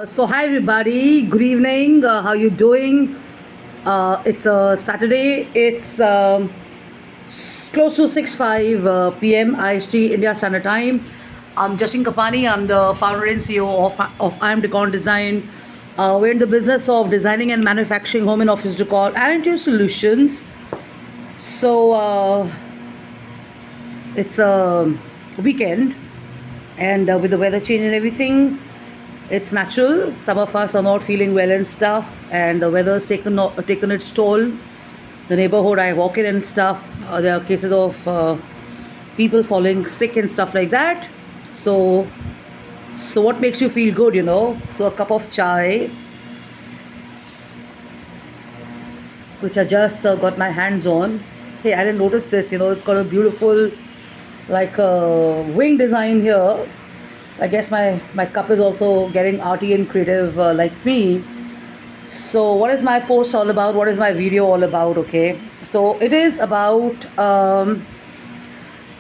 So hi everybody, good evening. How you doing? It's a Saturday. It's close to 6:05 p.m. IST India Standard Time. I'm Justin Kapani. I'm the founder and CEO of I'm Decor Design. We're in the business of designing and manufacturing home and office decor and interior solutions. So it's a weekend, and with the weather change and everything, it's natural. Some of us are not feeling well and stuff, and the weather's taken its toll. The neighborhood I walk in and stuff, there are cases of people falling sick and stuff like that. So, so what makes you feel good, you know? So a cup of chai, which I just got my hands on. Hey, I didn't notice this. You know, it's got a beautiful like wing design here. I guess my cup is also getting arty and creative like me. So, what is my post all about? What is my video all about? Okay, so it is about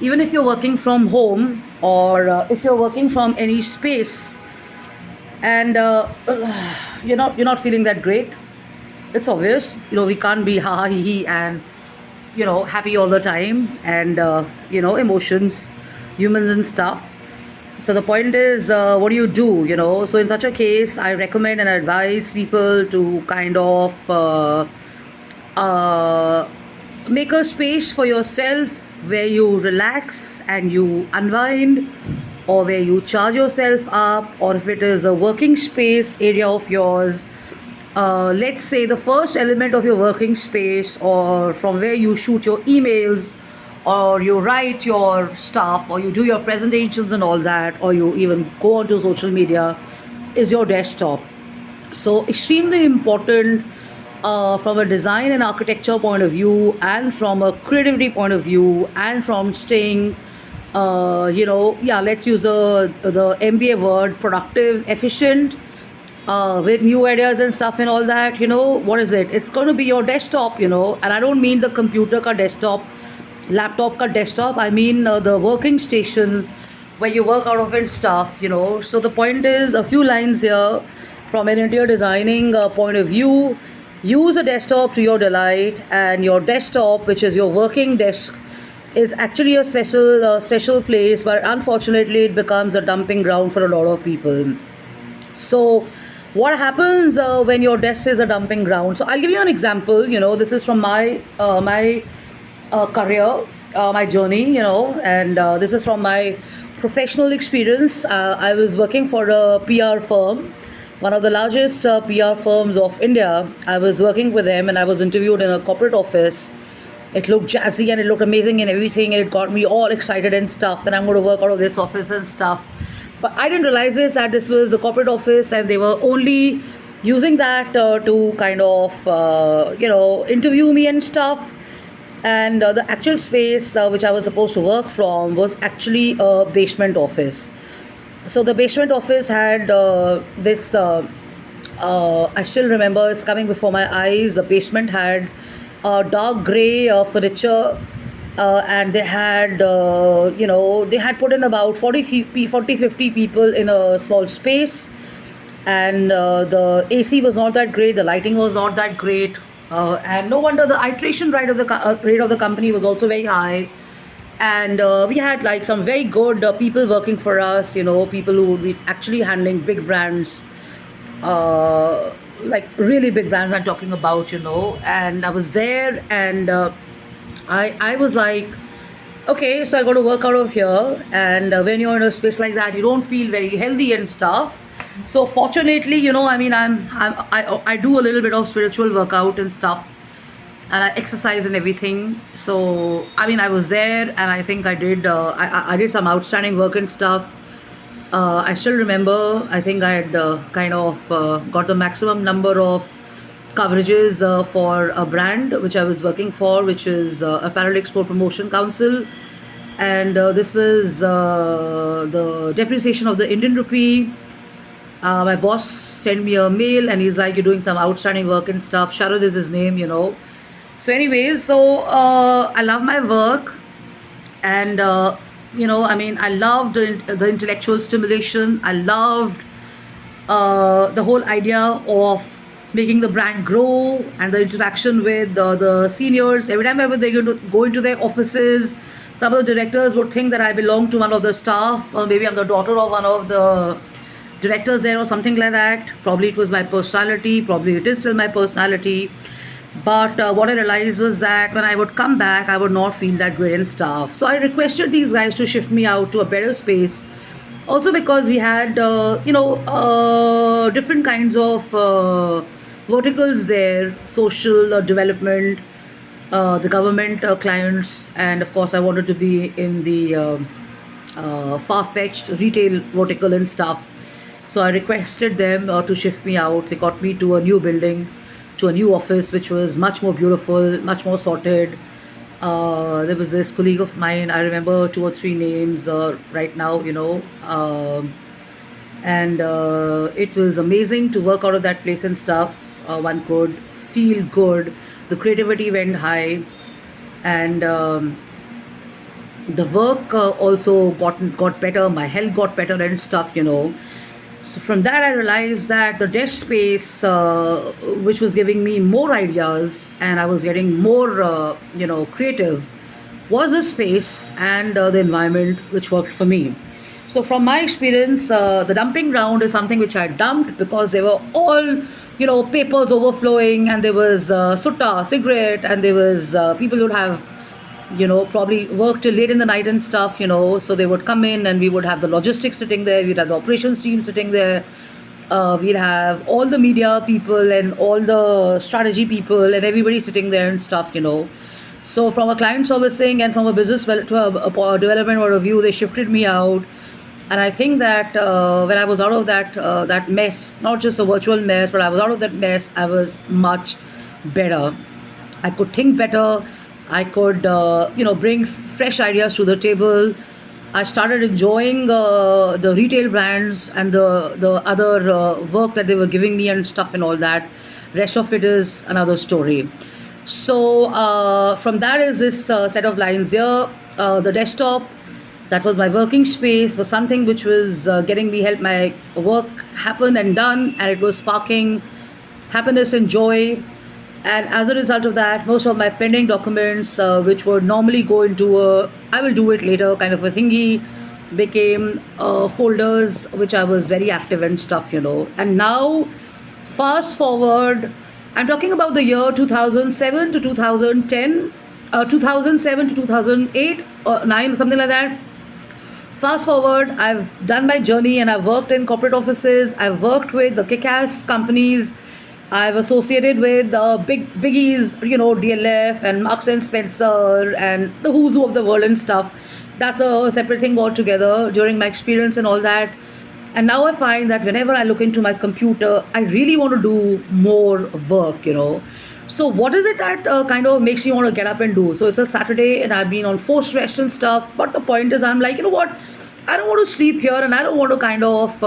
even if you're working from home or if you're working from any space and you're not feeling that great. It's obvious, you know, we can't be ha ha he he and happy all the time, and emotions, humans and stuff. So the point is, what do you do? You know, so in such a case, I recommend and advise people to kind of uh, make a space for yourself where you relax and you unwind, or where you charge yourself up, or if it is a working space area of yours. Let's say the first element of your working space, or from where you shoot your emails, or you write your stuff, or you do your presentations and all that, or you even go onto social media, is your desktop. So, extremely important from a design and architecture point of view, and from a creativity point of view, and from staying, yeah, let's use the MBA word, productive, efficient, with new ideas and stuff and all that. You know, what is it? It's going to be your desktop, you know, and I don't mean the computer ka desktop, laptop ka desktop. I mean the working station where you work out of and stuff, you know. So the point is, a few lines here from an interior designing point of view. Use a desktop to your delight, and your desktop, which is your working desk, is actually a special place, but unfortunately it becomes a dumping ground for a lot of people. So, what happens when your desk is a dumping ground? So, I'll give you an example. You know, this is from my career, my journey. You know, and this is from my professional experience. I was working for a PR firm, one of the largest PR firms of India. I was working with them, and I was interviewed in a corporate office. It looked jazzy and it looked amazing and everything, and it got me all excited and stuff. And I'm going to work out of this office and stuff. But I didn't realize this, that this was a corporate office, and they were only using that to kind of interview me and stuff. And the actual space which I was supposed to work from was actually a basement office. So the basement office had this. I still remember, it's coming before my eyes. The basement had dark grey furniture, and they had they had put in about 40 50 people in a small space, and the AC was not that great, the lighting was not that great, and no wonder the iteration rate of the company was also very high. And we had like some very good people working for us, you know, people who would be actually handling big brands, like really big brands I'm talking about, you know. And I was there, and I was like, okay, so I got to work out of here. And when you're in a space like that, you don't feel very healthy and stuff. So fortunately, you know, I mean, I do a little bit of spiritual workout and stuff, and I exercise and everything. So I mean, I was there, and I think I did some outstanding work and stuff. I still remember. I think I had kind of got the maximum number of coverages for a brand which I was working for, which is Apparel Export Promotion Council, and this was the depreciation of the Indian rupee. My boss sent me a mail, and he's like, "You're doing some outstanding work and stuff." Sharad is his name, you know. So, anyways, so I love my work, and I mean, I loved the intellectual stimulation. I loved the whole idea of making the brand grow and the interaction with the seniors. Every time ever they're going to go into their offices, some of the directors would think that I belong to one of the staff, or maybe I'm the daughter of one of the directors there or something like that. Probably it was my personality, probably it is still my personality. But what I realized was that when I would come back, I would not feel that great in staff. So I requested these guys to shift me out to a better space. Also because we had, different kinds of verticals there, social development, the government clients, and of course I wanted to be in the far-fetched retail vertical and stuff. So I requested them to shift me out. They got me to a new building, to a new office, which was much more beautiful, much more sorted. There was this colleague of mine, I remember two or three names right now, and it was amazing to work out of that place and stuff. One could feel good, the creativity went high, and the work also got better, my health got better and stuff. So from that, I realized that the desk space, which was giving me more ideas, and I was getting more, creative, was a space and the environment which worked for me. So from my experience, the dumping ground is something which I dumped because they were all, papers overflowing, and there was sutta, cigarette, and there was people who would have probably work till late in the night and stuff. So they would come in and we would have the logistics sitting there, we'd have the operations team sitting there, we'd have all the media people and all the strategy people and everybody sitting there and stuff. So from a client servicing and from a business to a development point of view, they shifted me out. And I think that when I was out of that mess, not just a virtual mess, but I was out of that mess, I was much better. I could think better. I could, bring fresh ideas to the table. I started enjoying the retail brands and the other work that they were giving me and stuff and all that. Rest of it is another story. So from that is this set of lines here. The desktop, that was my working space, was something which was getting me help my work happen and done, and it was sparking happiness and joy. And as a result of that, most of my pending documents, which would normally go into a I will do it later kind of a thingy, became folders which I was very active and stuff. And now, fast forward, I'm talking about the year 2007 to 2010, 2007 to 2008 or 9 or something like that. Fast forward, I've done my journey and I've worked in corporate offices. I've worked with the kick-ass companies. I've associated with the biggies, DLF and Marks and Spencer and the who's who of the world and stuff. That's a separate thing altogether during my experience and all that. And now I find that whenever I look into my computer, I really want to do more work. So what is it that kind of makes me want to get up and do? So it's a Saturday and I've been on forced rest and stuff. But the point is, I'm like, you know what? I don't want to sleep here and I don't want to kind of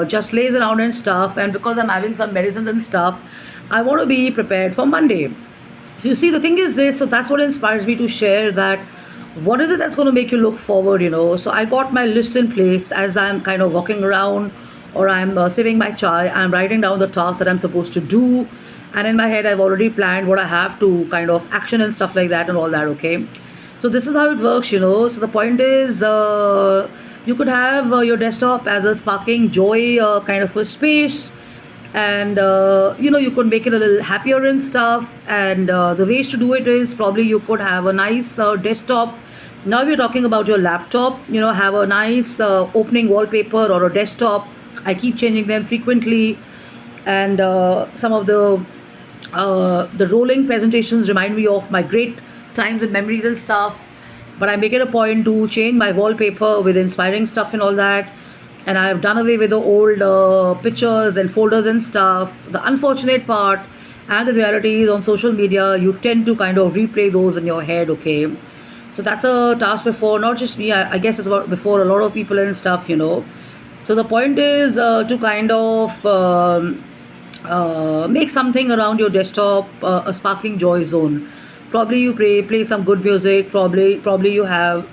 just laze around and stuff. And because I'm having some medicines and stuff, I want to be prepared for Monday. So you see, the thing is this, so that's what inspires me to share that what is it that's going to make you look forward. So I got my list in place as I'm kind of walking around or I'm sipping my chai, I'm writing down the tasks that I'm supposed to do. And in my head, I've already planned what I have to kind of action and stuff like that and all that, okay? So this is how it works. So the point is, you could have your desktop as a sparking joy kind of a space, and you could make it a little happier and stuff. And the ways to do it is probably you could have a nice desktop. Now we're talking about your laptop. Have a nice opening wallpaper or a desktop. I keep changing them frequently, and some of the rolling presentations remind me of my great times and memories and stuff. But I make it a point to change my wallpaper with inspiring stuff and all that. And I've done away with the old pictures and folders and stuff. The unfortunate part and the reality is, on social media, you tend to kind of replay those in your head, okay? So that's a task before, not just me, I guess it's about before a lot of people and stuff. So the point is to kind of make something around your desktop a sparkling joy zone. Probably you play some good music. Probably you have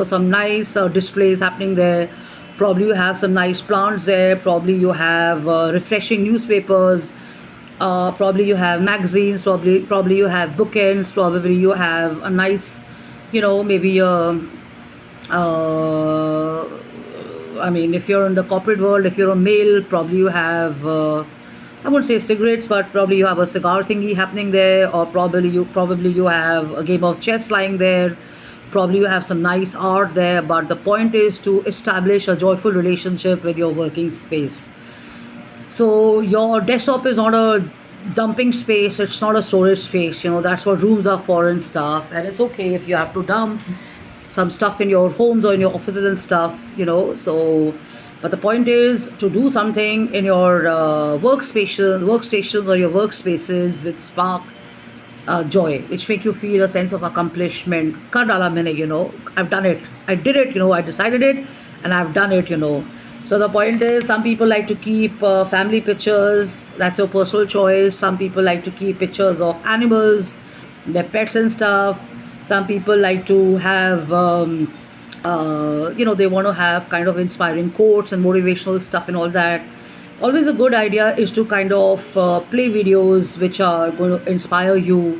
some nice displays happening there. Probably you have some nice plants there. Probably you have refreshing newspapers. Probably you have magazines. Probably you have bookends. Probably you have a nice, maybe uh, I mean, if you're in the corporate world, if you're a male, probably you have, I wouldn't say cigarettes, but probably you have a cigar thingy happening there, or probably you have a game of chess lying there. Probably you have some nice art there. But the point is to establish a joyful relationship with your working space. So your desktop is not a dumping space, it's not a storage space. That's what rooms are for and stuff. And it's okay if you have to dump some stuff in your homes or in your offices and stuff. But the point is to do something in your workstations or your workspaces which spark joy, which make you feel a sense of accomplishment. Kar dala maine, I've done it. I did it, I decided it and I've done it. So the point is, some people like to keep family pictures. That's your personal choice. Some people like to keep pictures of animals, their pets and stuff. Some people like to have, they want to have kind of inspiring quotes and motivational stuff and all that. Always a good idea is to kind of play videos which are going to inspire you.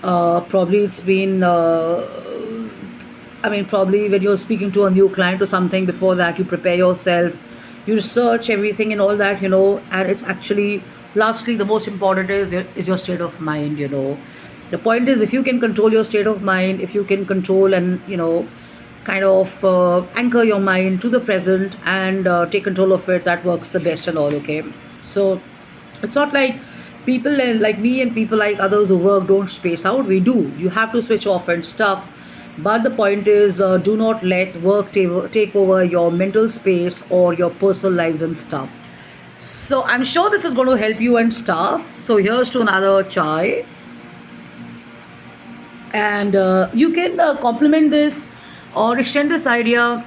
Probably it's been probably when you're speaking to a new client or something, before that, you prepare yourself, you research everything and all that. And it's actually, lastly, the most important is your state of mind. The point is, if you can control your state of mind, if you can control and, kind of anchor your mind to the present and take control of it, that works the best and all, okay? So it's not like people like me and people like others who work don't space out. We do. You have to switch off and stuff. But the point is, do not let work take over your mental space or your personal lives and stuff. So I'm sure this is going to help you and stuff. So here's to another chai. And you can complement this or extend this idea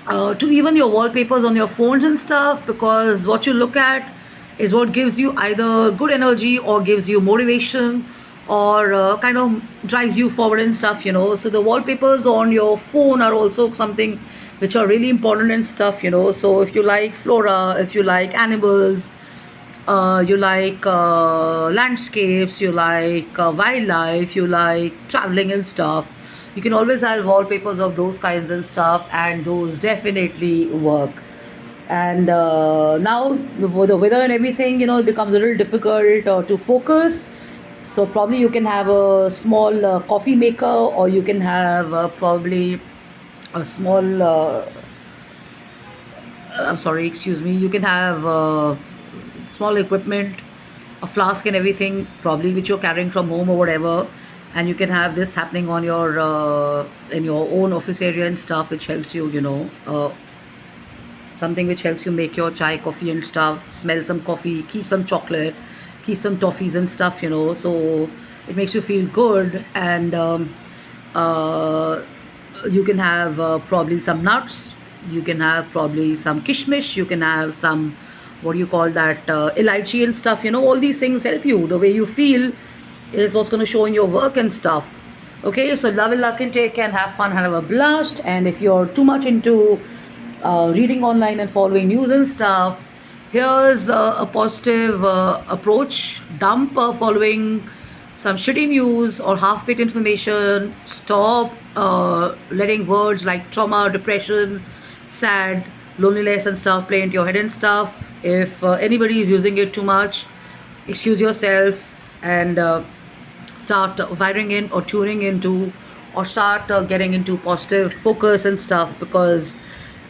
to even your wallpapers on your phones and stuff, because what you look at is what gives you either good energy or gives you motivation or kind of drives you forward and stuff. So the wallpapers on your phone are also something which are really important and stuff. So if you like flora, if you like animals, you like landscapes, you like wildlife, you like traveling and stuff, you can always have wallpapers of those kinds and stuff, and those definitely work. And now the weather and everything, it becomes a little difficult to focus. So probably you can have a small coffee maker, or you can have probably a small I'm sorry, excuse me, you can have small equipment, a flask and everything, probably which you're carrying from home or whatever, and you can have this happening on your in your own office area and stuff, which helps you, something which helps you make your chai, coffee and stuff, smell some coffee, keep some chocolate, keep some toffees and stuff. So it makes you feel good. And you can have probably some nuts, you can have probably some kishmish, you can have some, what do you call that, elaichi and stuff. All these things help you. The way you feel is what's going to show in your work and stuff. Okay, so love and luck and take care and have fun, have a blast. And if you're too much into reading online and following news and stuff, here's a positive approach. Dump following some shitty news or half-baked information. Stop letting words like trauma, depression, sad, loneliness and stuff play into your head and stuff. If anybody is using it too much, excuse yourself and start wiring in or tuning into, or start getting into positive focus and stuff, because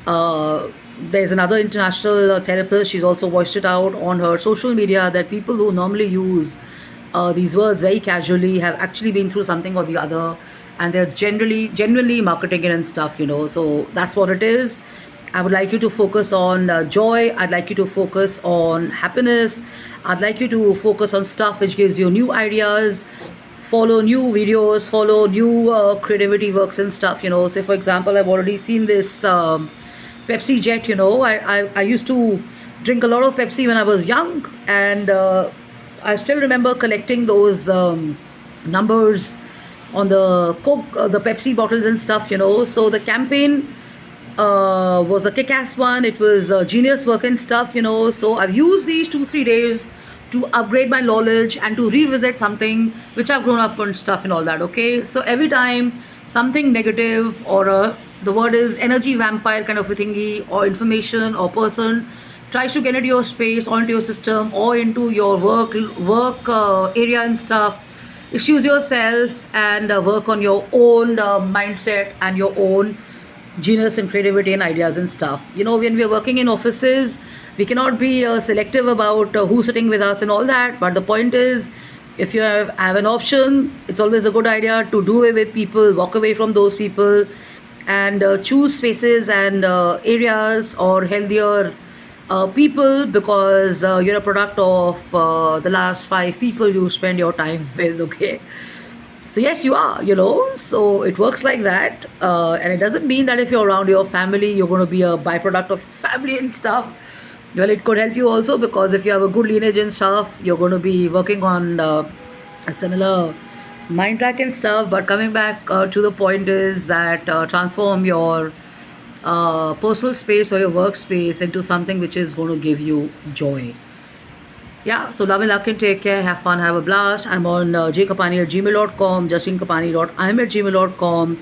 there's another international therapist, she's also voiced it out on her social media, that people who normally use these words very casually have actually been through something or the other, and they're genuinely marketing it and stuff. So that's what it is. I would like you to focus on joy. I'd like you to focus on happiness. I'd like you to focus on stuff which gives you new ideas. Follow new videos, follow new creativity works and stuff. Say for example, I've already seen this Pepsi Jet. I used to drink a lot of Pepsi when I was young, and I still remember collecting those numbers on the Coke, the Pepsi bottles and stuff. So the campaign was a kick-ass one. It was genius work and stuff, So I've used these 2 3 days to upgrade my knowledge and to revisit something which I've grown up on stuff and all that. Okay, so every time something negative or the word is energy vampire kind of a thingy or information or person tries to get into your space or into your system or into your work area and stuff, issues yourself and work on your own mindset and your own genius and creativity and ideas and stuff. When we are working in offices, we cannot be selective about who's sitting with us and all that. But the point is, if you have an option, it's always a good idea to do away with people, walk away from those people, and choose spaces and areas or healthier people because you're a product of the last 5 people you spend your time with, okay? So yes, you are, So it works like that, and it doesn't mean that if you're around your family, you're going to be a byproduct of family and stuff. Well, it could help you also because if you have a good lineage and stuff, you're going to be working on a similar mind track and stuff. But coming back to the point is that transform your personal space or your workspace into something which is going to give you joy. Yeah, so love and luck and take care. Have fun, have a blast. I'm on jkapani@gmail.com, justinKapani.im@gmail.com,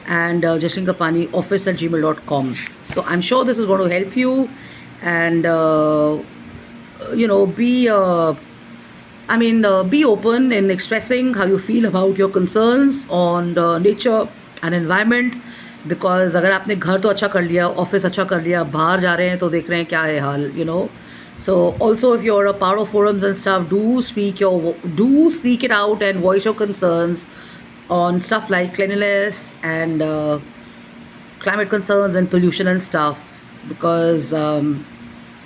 and justinKapanioffice@gmail.com. So I'm sure this is going to help you and, be open in expressing how you feel about your concerns on the nature and environment. Because अगर आपने घर तो अच्छा कर लिया, office अच्छा कर लिया, बाहर जा रहे हैं तो देख रहे हैं क्या है हाल. So also if you're a part of forums and stuff, do speak it out and voice your concerns on stuff like cleanliness and climate concerns and pollution and stuff, because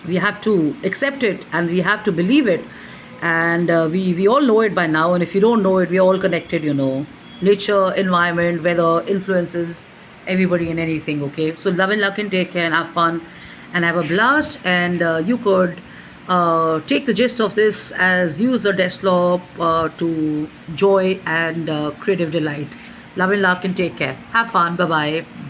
we have to accept it and we have to believe it, and we all know it by now, and if you don't know it, we're all connected. Nature, environment, weather influences everybody and anything. Okay, so love and luck and take care and have fun and have a blast, and you could take the gist of this as use the desktop to joy and creative delight. Love and luck and take care. Have fun. Bye bye.